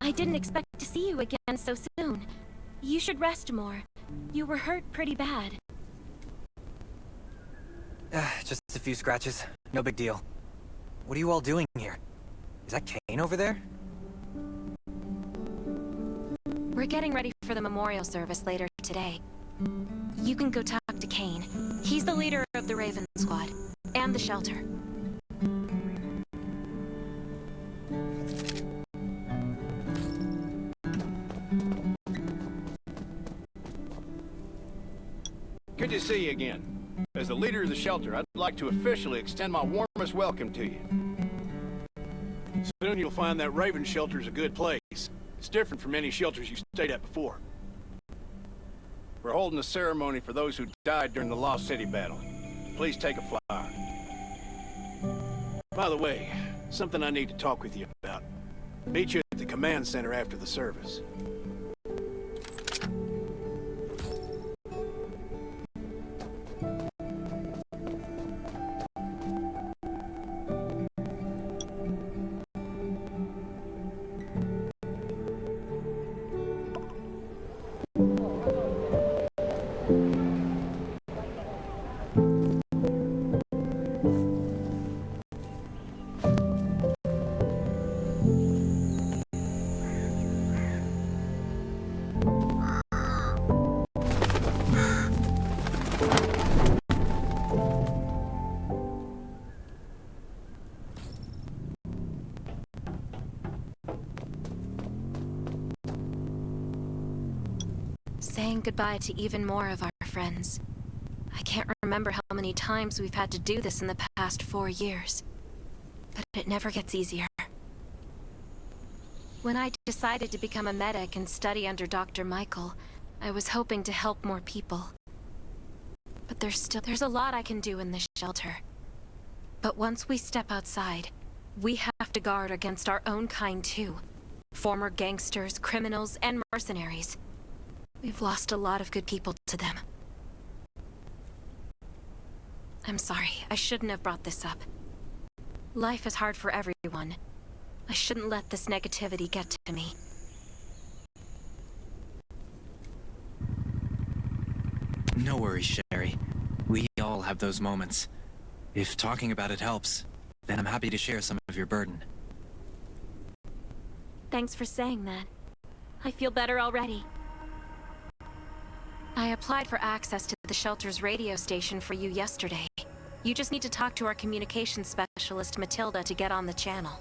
I didn't expect to see you again so soon. You should rest more. You were hurt pretty bad. Just a few scratches. No big deal. What are you all doing here? Is that Kane over there? We're getting ready for the memorial service later today. You can go talk to Kane. He's the leader of the Raven Squad, and the shelter. Good to see you again. As the leader of the shelter, I'd like to officially extend my warmest welcome to you. Soon you'll find that Raven shelter's a good place. It's different from any shelters you stayed at before. We're holding a ceremony for those who died during the Lost City battle. Please take a flower. By the way, something I need to talk with you about. Meet you at the command center after the service. Saying goodbye to even more of our friends. I can't remember how many times we've had to do this in the past 4 years. But it never gets easier. When I decided to become a medic and study under Dr. Michael, I was hoping to help more people. But there's a lot I can do in this shelter. But once we step outside, we have to guard against our own kind too. Former gangsters, criminals, and mercenaries. We've lost a lot of good people to them. I'm sorry, I shouldn't have brought this up. Life is hard for everyone. I shouldn't let this negativity get to me. No worries, Sherry. We all have those moments. If talking about it helps, then I'm happy to share some of your burden. Thanks for saying that. I feel better already. I applied for access to the shelter's radio station for you yesterday. You just need to talk to our communications specialist, Matilda, to get on the channel.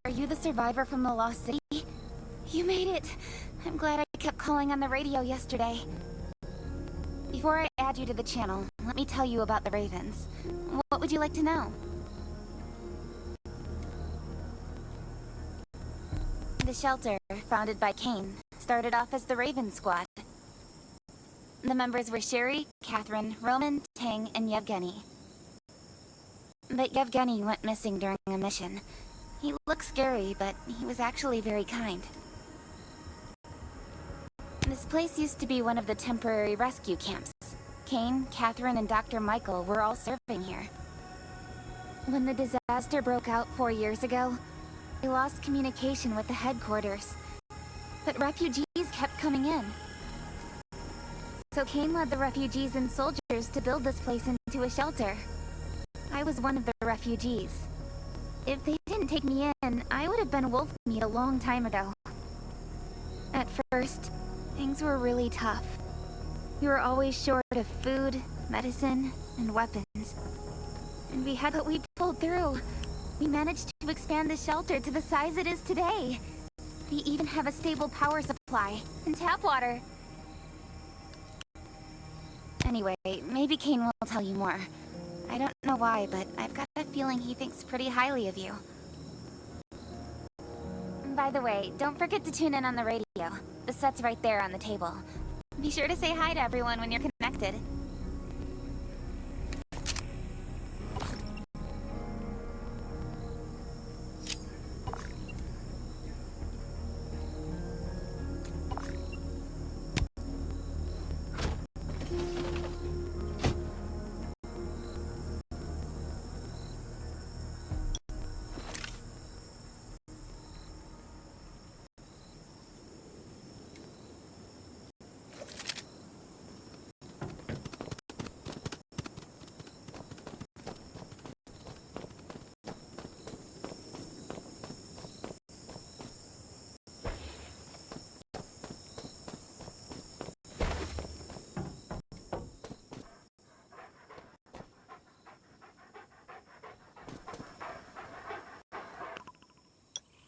Are you the survivor from the Lost City? You made it! I'm glad I kept calling on the radio yesterday. Before I add you to the channel, let me tell you about the Ravens. What would you like to know? The shelter, founded by Kane, started off as the Raven Squad. The members were Sherry, Catherine, Roman, Tang, and Yevgeny. But Yevgeny went missing during a mission. He looked scary, but he was actually very kind. This place used to be one of the temporary rescue camps. Kane, Catherine, and Dr. Michael were all serving here. When the disaster broke out 4 years ago, they lost communication with the headquarters. But refugees kept coming in. So Kane led the refugees and soldiers to build this place into a shelter. I was one of the refugees. If they didn't take me in, I would have been wolf meat a long time ago. At first, things were really tough. We were always short of food, medicine, and weapons. And but we pulled through. We managed to expand the shelter to the size it is today. We even have a stable power supply and tap water. Anyway, maybe Kane will tell you more. I don't know why, but I've got a feeling he thinks pretty highly of you. By the way, don't forget to tune in on the radio. The set's right there on the table. Be sure to say hi to everyone when you're connected.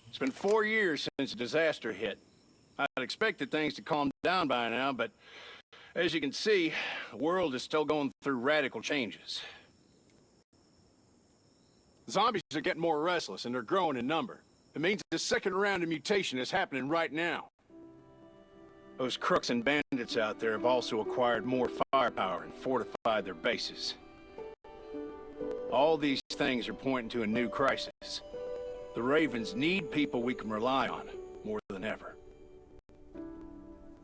It's been 4 years since the disaster hit. I'd expected things to calm down by now, but as you can see, the world is still going through radical changes. Zombies are getting more restless, and they're growing in number. It means the second round of mutation is happening right now. Those crooks and bandits out there have also acquired more firepower and fortified their bases. All these things are pointing to a new crisis. The Ravens need people we can rely on, more than ever.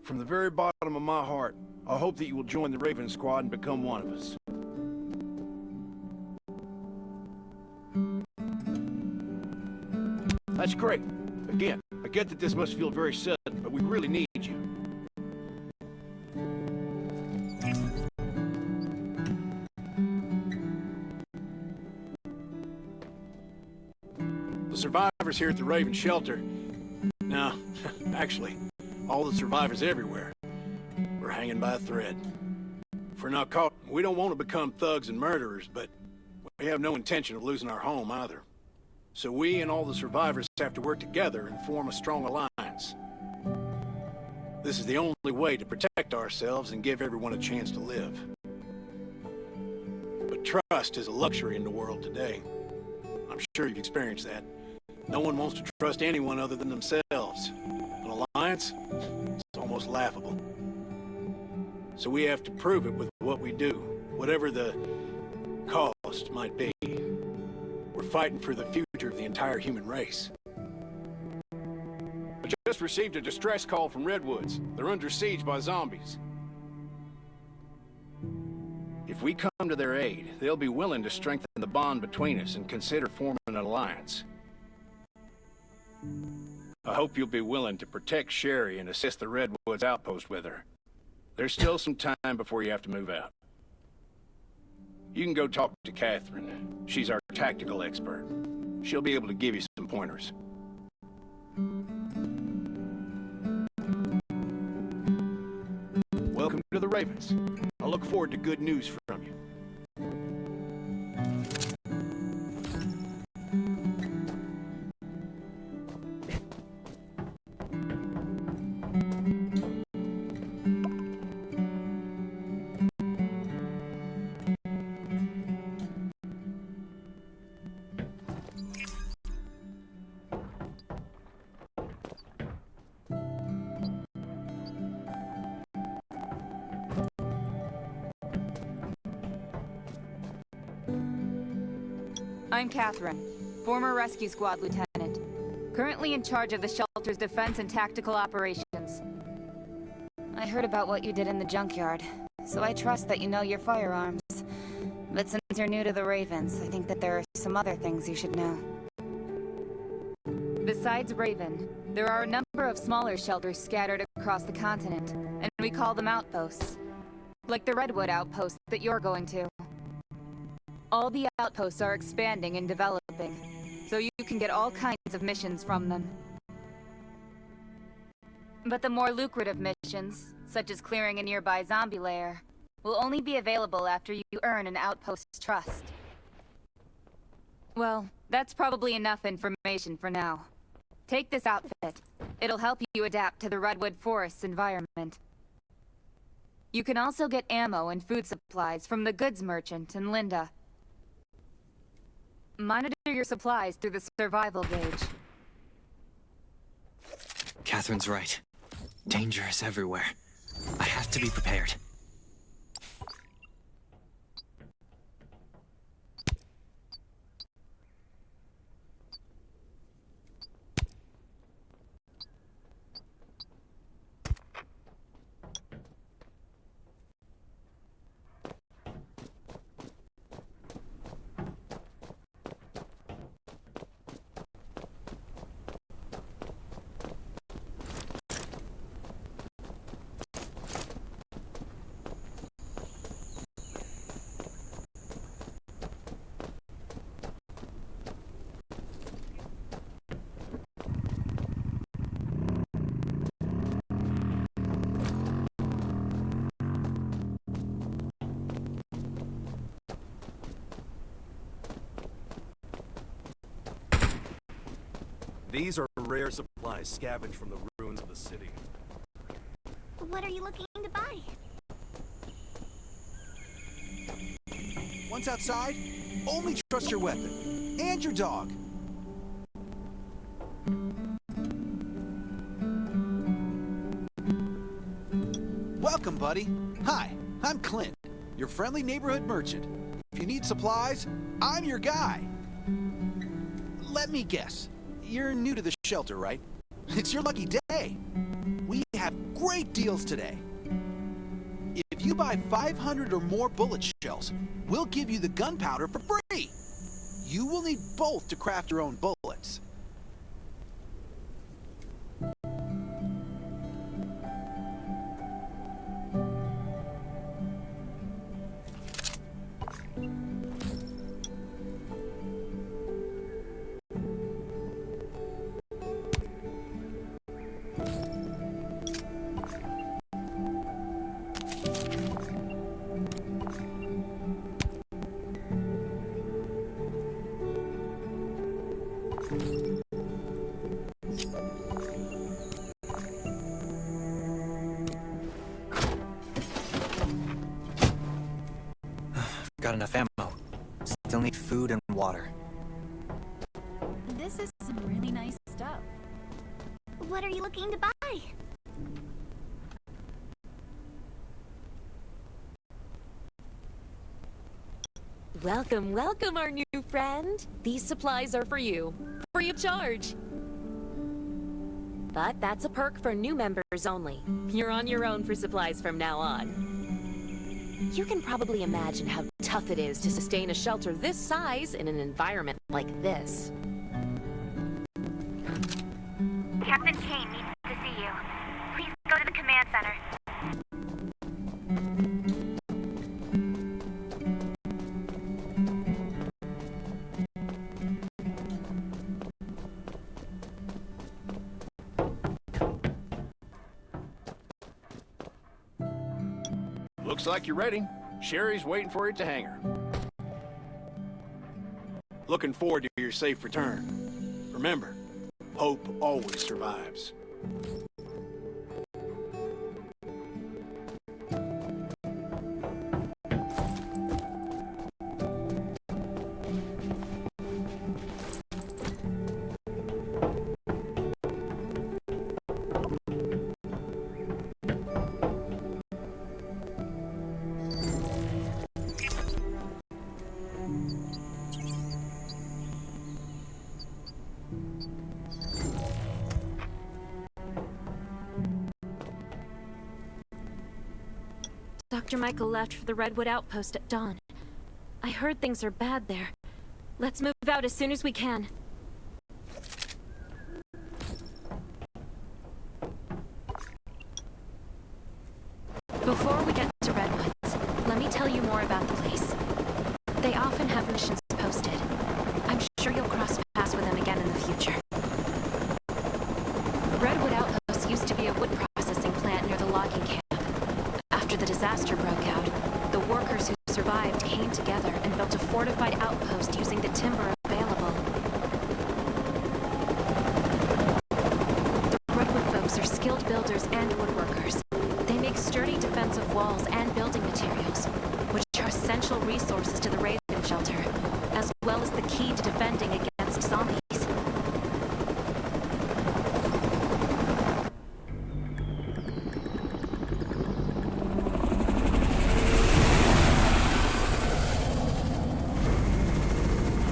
From the very bottom of my heart, I hope that you will join the Raven Squad and become one of us. That's great. Again, I get that this must feel very sudden, but we really need you. The survivors here at the Raven Shelter... No, actually, all the survivors everywhere. We're hanging by a thread. If we're not caught, we don't want to become thugs and murderers, but we have no intention of losing our home either. So we and all the survivors have to work together and form a strong alliance. This is the only way to protect ourselves and give everyone a chance to live. But trust is a luxury in the world today. I'm sure you've experienced that. No one wants to trust anyone other than themselves. An alliance? It's almost laughable. So we have to prove it with what we do, whatever the cost might be. We're fighting for the future of the entire human race. I just received a distress call from Redwoods. They're under siege by zombies. If we come to their aid, they'll be willing to strengthen the bond between us and consider forming an alliance. I hope you'll be willing to protect Sherry and assist the Redwoods outpost with her. There's still some time before you have to move out. You can go talk to Catherine. She's our tactical expert. She'll be able to give you some pointers. Welcome to the Ravens. I look forward to good news from you. I'm Catherine, former Rescue Squad Lieutenant, currently in charge of the shelter's defense and tactical operations. I heard about what you did in the junkyard, so I trust that you know your firearms. But since you're new to the Ravens, I think that there are some other things you should know. Besides Raven, there are a number of smaller shelters scattered across the continent, and we call them outposts. Like the Redwood outpost that you're going to. All the outposts are expanding and developing, so you can get all kinds of missions from them. But the more lucrative missions, such as clearing a nearby zombie lair, will only be available after you earn an outpost's trust. Well, that's probably enough information for now. Take this outfit. It'll help you adapt to the Redwood Forest's environment. You can also get ammo and food supplies from the goods merchant in Linda. Monitor your supplies through the survival gauge. Catherine's right. Danger is everywhere. I have to be prepared. These are rare supplies scavenged from the ruins of the city. What are you looking to buy? Once outside, only trust your weapon. And your dog. Welcome, buddy. Hi, I'm Clint, your friendly neighborhood merchant. If you need supplies, I'm your guy. Let me guess. You're new to the shelter, right? It's your lucky day. We have great deals today. If you buy 500 or more bullet shells, we'll give you the gunpowder for free. You will need both to craft your own bullets. Got enough ammo. Still need food and water. This is some really nice stuff. What are you looking to buy? Welcome, welcome, our new friend. These supplies are for you, free of charge. But that's a perk for new members only. You're on your own for supplies from now on. You can probably imagine how tough it is to sustain a shelter this size in an environment like this. Captain Kane needs to see you. Please go to the command center. Looks like you're ready. Sherry's waiting for you at the hangar. Looking forward to your safe return. Remember, hope always survives. Dr. Michael left for the Redwood Outpost at dawn. I heard things are bad there. Let's move out as soon as we can. Before we get to Redwoods, let me tell you more about the place. They often have missions posted. I'm sure you'll cross paths with them again in the future. Redwood Outpost used to be a wood processing plant near the logging camp. After the disaster broke out, the workers who survived came together and built a fortified outpost using the timber available. The Redwood folks are skilled builders and woodworkers. They make sturdy defensive walls and building materials, which are essential resources to the Raven Shelter, as well as the key to defending against zombies.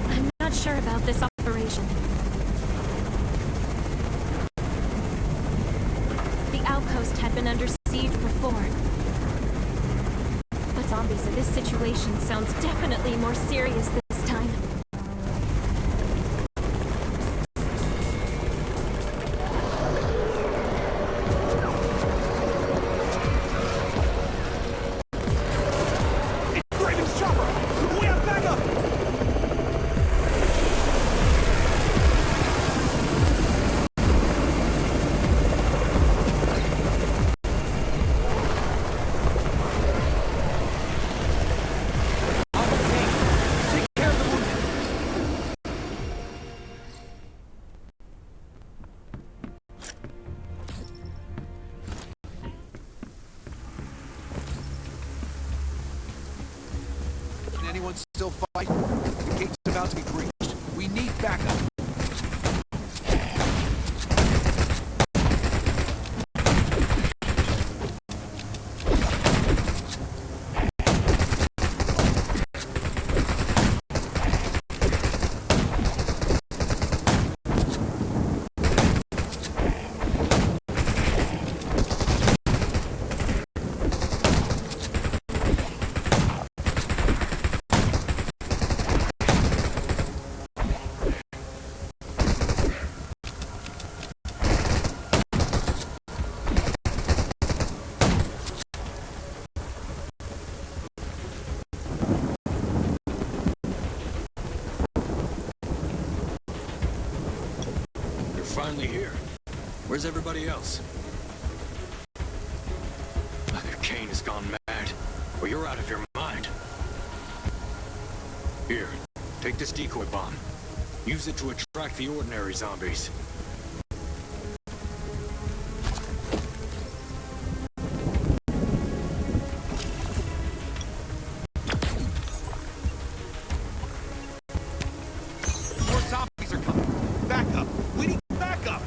I'm not sure about this operation. The outpost had been under siege before. But zombies in this situation sounds definitely more serious this time. It's Raven's chopper! We have backup! Can anyone still fight? The gate's about to be breached. We need backup. Finally here. Where's everybody else? Either Kane has gone mad, or you're out of your mind. Here, take this decoy bomb. Use it to attract the ordinary zombies. More zombies are coming. Backup. We need backup.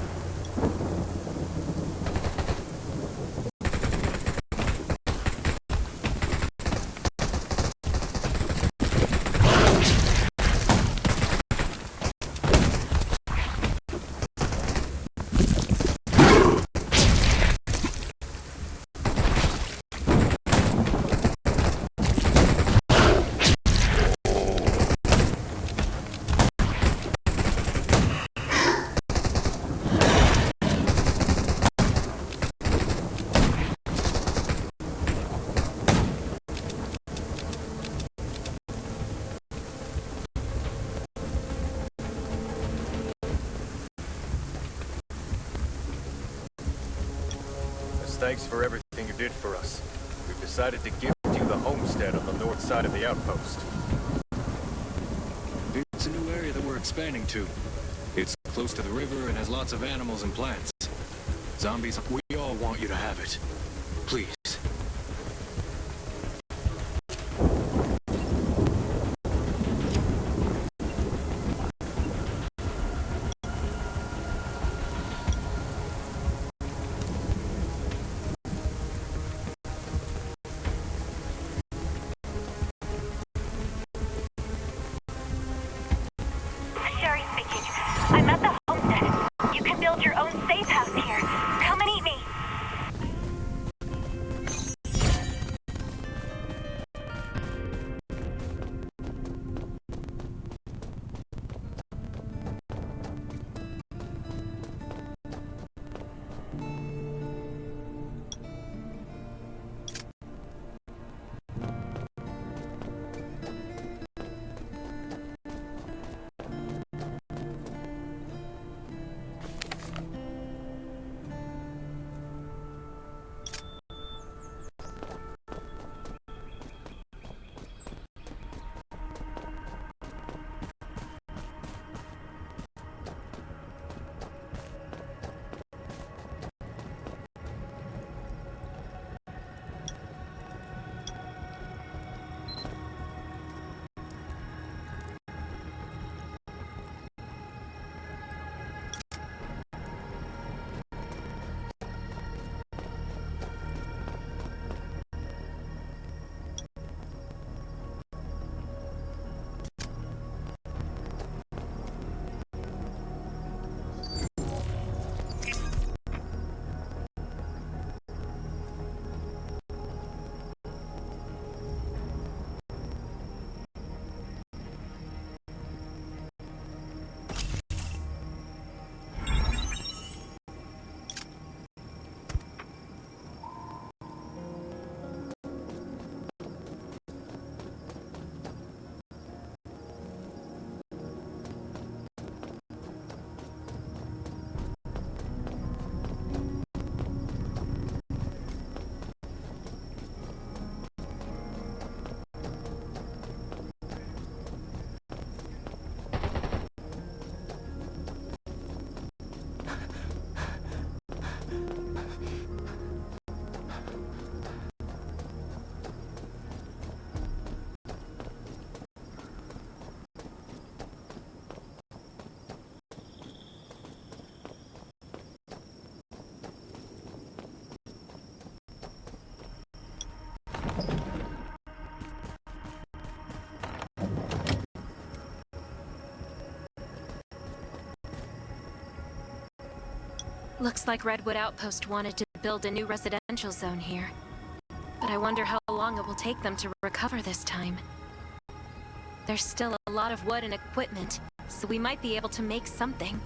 Thanks for everything you did for us. We've decided to gift you the homestead on the north side of the outpost. It's a new area that we're expanding to. It's close to the river and has lots of animals and plants. Zombies, we all want you to have it. Please. Sherry speaking. I'm at the homestead. You can build your own safe house here. Come and eat me. Looks like Redwood Outpost wanted to build a new residential zone here. But I wonder how long it will take them to recover this time. There's still a lot of wood and equipment, so we might be able to make something.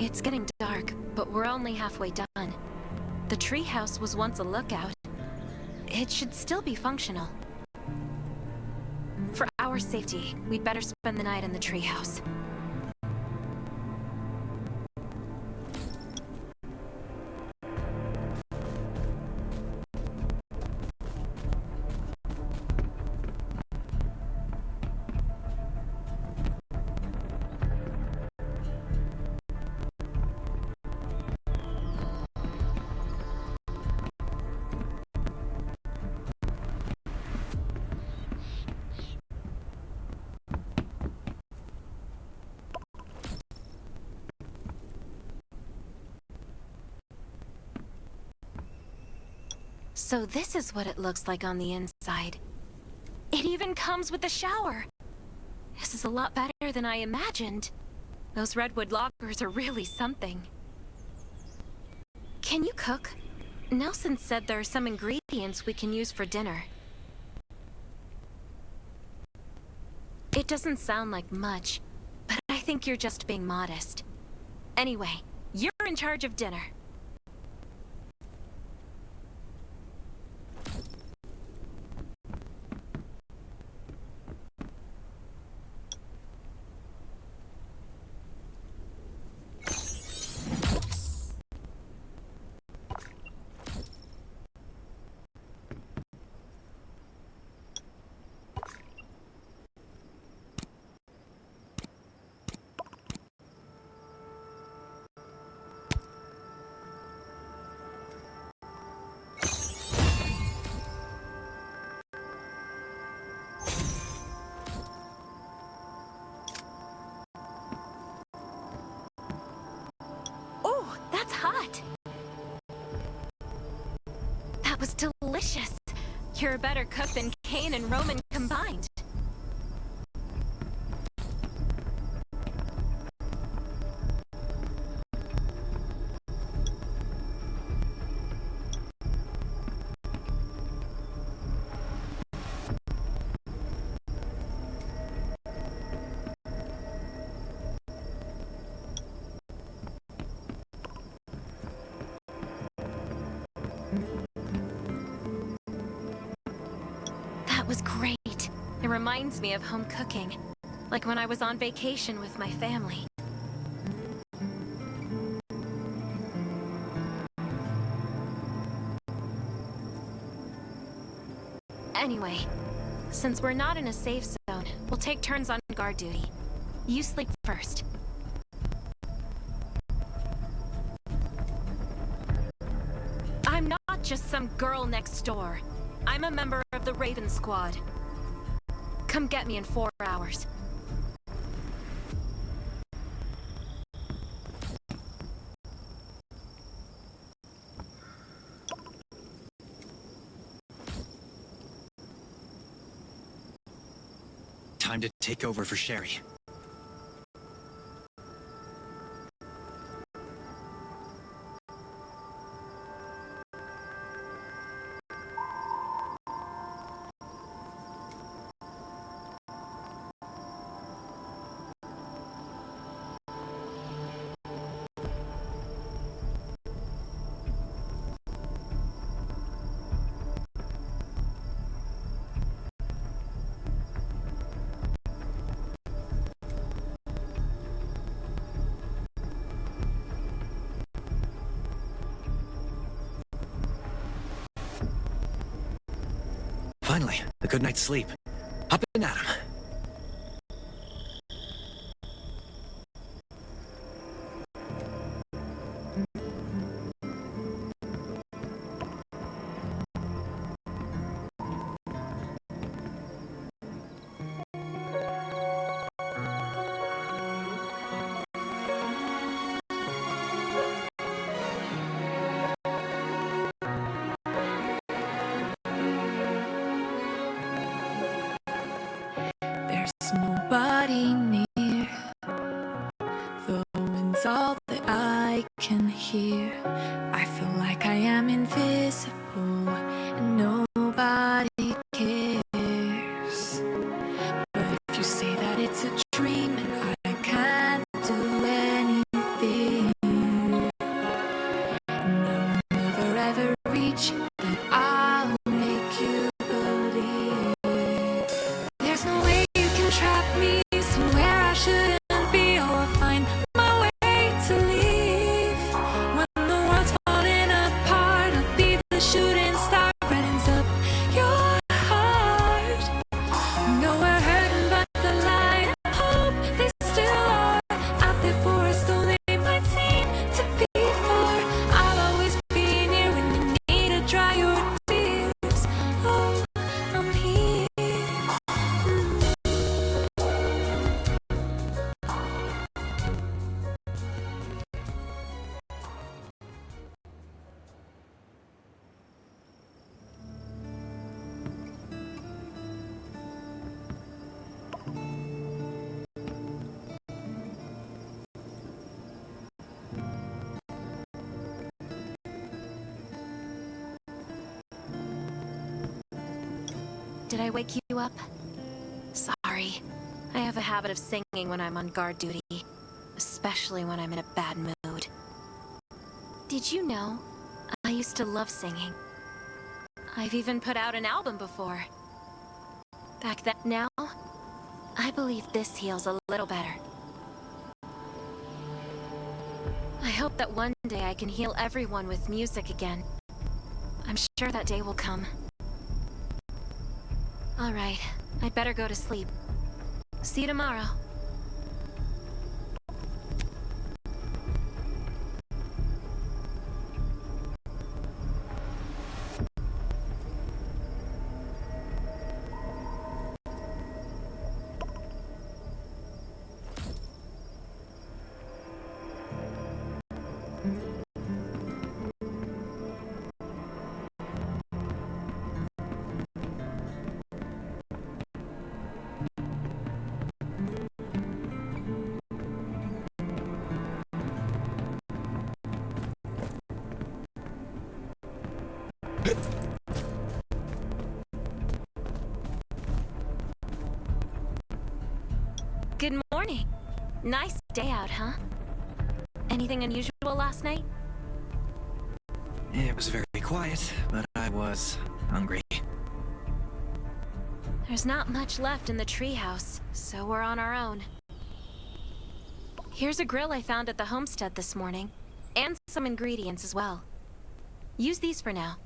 It's getting dark, but we're only halfway done. The treehouse was once a lookout. It should still be functional. For our safety, we'd better spend the night in the treehouse. So this is what it looks like on the inside. It even comes with a shower! This is a lot better than I imagined. Those redwood loggers are really something. Can you cook? Nelson said there are some ingredients we can use for dinner. It doesn't sound like much, but I think you're just being modest. Anyway, you're in charge of dinner. That's hot! That was delicious! You're a better cook than Kane and Roman combined. That was great. It reminds me of home cooking, like when I was on vacation with my family. Anyway, since we're not in a safe zone, we'll take turns on guard duty. You sleep first. I'm not just some girl next door. I'm a member of the Raven Squad. Come get me in 4 hours. Time to take over for Sherry. Finally, a good night's sleep. Up and at 'em. There's nobody near. The wind's all that I can hear. I feel like I am invisible and nobody cares. But if you say that it's a dream and I can't do anything, There's no way you can trap me somewhere I shouldn't be. Oh, I'll find my way to leave. When the world's falling apart, I'll be the shooting star that brightens up your heart. No, we're hurting, but the light and hope, they still are out there for us, though they might seem to be far. I'll always be near when you need to dry your tears. Oh, I'm here. Did I wake you up? Sorry. I have a habit of singing when I'm on guard duty, especially when I'm in a bad mood. Did you know? I used to love singing. I've even put out an album before. Back then, now, I believe this heals a little better. I hope that one day I can heal everyone with music again. I'm sure that day will come. All right, I'd better go to sleep. See you tomorrow. Good morning. Nice day out, huh? Anything unusual last night? It was very quiet, but I was hungry. There's not much left in the treehouse, so we're on our own. Here's a grill I found at the homestead this morning, and some ingredients as well. Use these for now.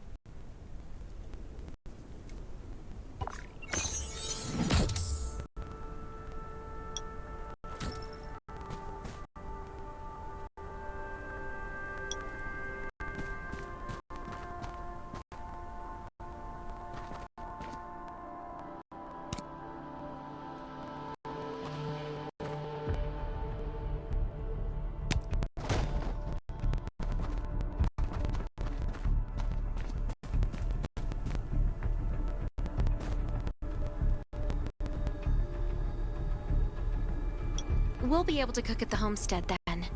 We'll be able to cook at the homestead then.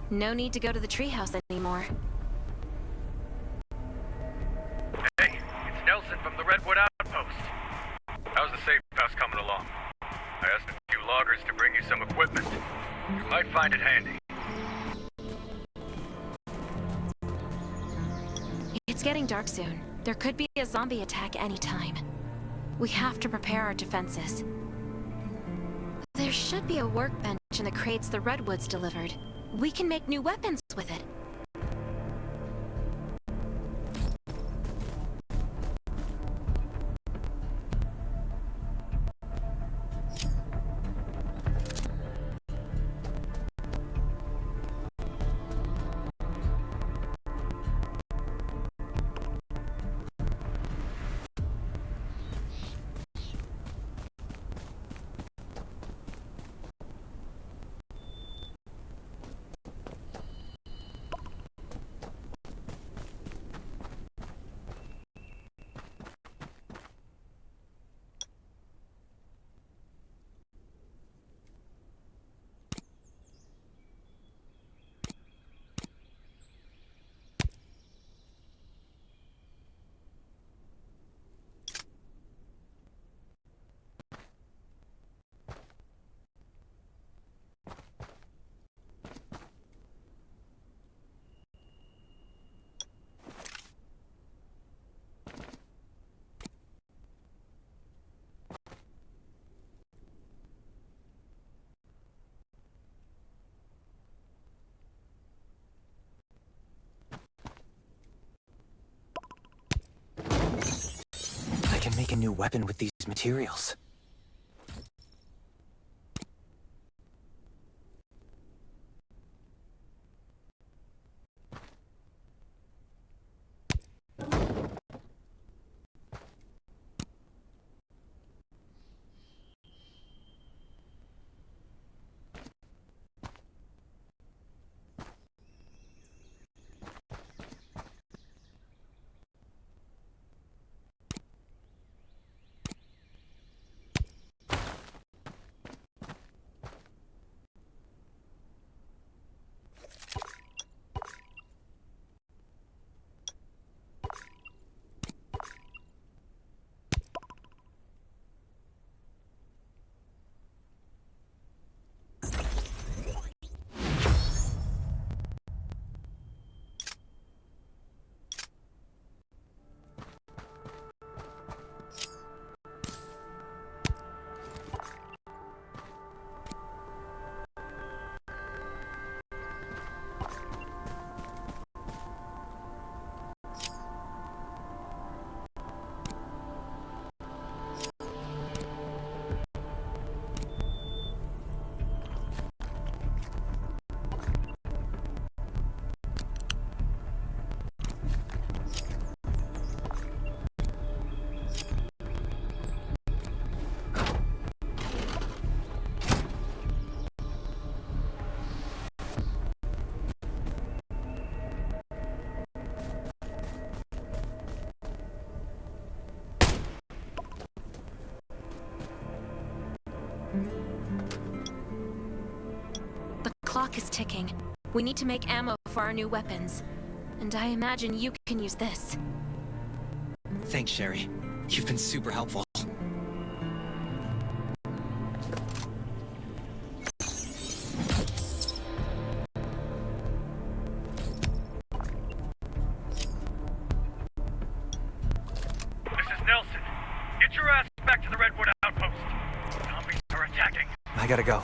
No need to go to the treehouse anymore. Hey, it's Nelson from the Redwood Outpost. How's the safe house coming along? I asked a few loggers to bring you some equipment. You might find it handy. It's getting dark soon. There could be a zombie attack anytime. We have to prepare our defenses. There should be a workbench in the crates the Redwoods delivered. We can make new weapons with it. can make a new weapon with these materials. The clock is ticking. We need to make ammo for our new weapons. And I imagine you can use this. Thanks, Sherry. You've been super helpful. This is Nelson. Get your ass back to the Redwood Outpost. Zombies are attacking. I gotta go.